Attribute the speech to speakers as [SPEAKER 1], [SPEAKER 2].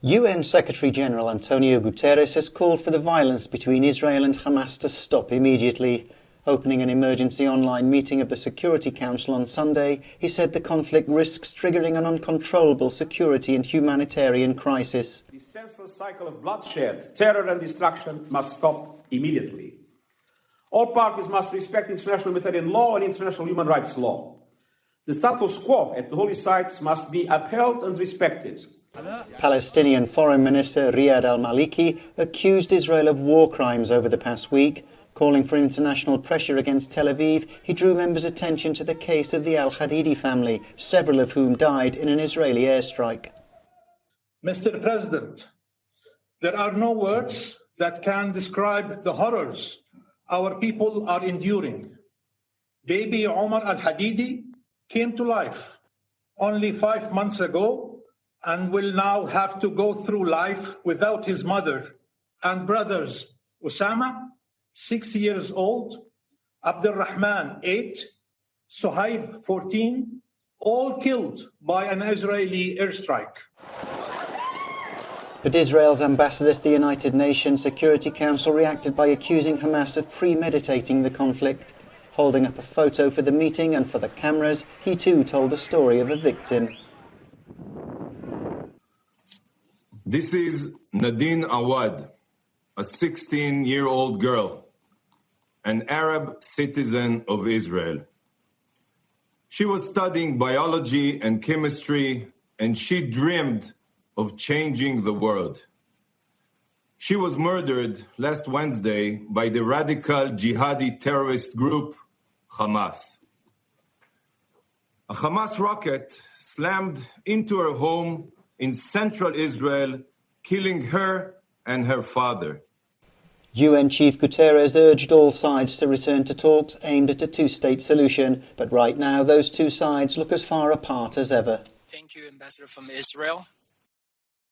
[SPEAKER 1] UN Secretary-General Antonio Guterres has called for the violence between Israel and Hamas to stop immediately. Opening an emergency online meeting of the Security Council on Sunday, he said the conflict risks triggering an uncontrollable security and humanitarian crisis.
[SPEAKER 2] The senseless cycle of bloodshed, terror and destruction must stop immediately. All parties must respect international humanitarian law and international human rights law. The status quo at the holy sites must be upheld and respected.
[SPEAKER 1] Palestinian Foreign Minister Riyad al-Maliki accused Israel of war crimes over the past week. Calling for international pressure against Tel Aviv, he drew members' attention to the case of the al-Hadidi family, several of whom died in an Israeli airstrike.
[SPEAKER 3] Mr. President, there are no words that can describe the horrors our people are enduring. Baby Omar al-Hadidi came to life only 5 months ago and will now have to go through life without his mother and brothers Osama, 6 years old, Abdurrahman, 8, Suhaib, 14, all killed by an Israeli airstrike.
[SPEAKER 1] But Israel's ambassador to the United Nations Security Council reacted by accusing Hamas of premeditating the conflict. Holding up a photo for the meeting and for the cameras, he too told the story of a victim.
[SPEAKER 4] This is Nadine Awad, a 16-year-old girl, an Arab citizen of Israel. She was studying biology and chemistry, and she dreamed of changing the world. She was murdered last Wednesday by the radical jihadi terrorist group Hamas. A Hamas rocket slammed into her home in central Israel, killing her and her father.
[SPEAKER 1] UN Chief Guterres urged all sides to return to talks aimed at a two-state solution, but right now those two sides look as far apart as ever.
[SPEAKER 5] Thank you, Ambassador from Israel.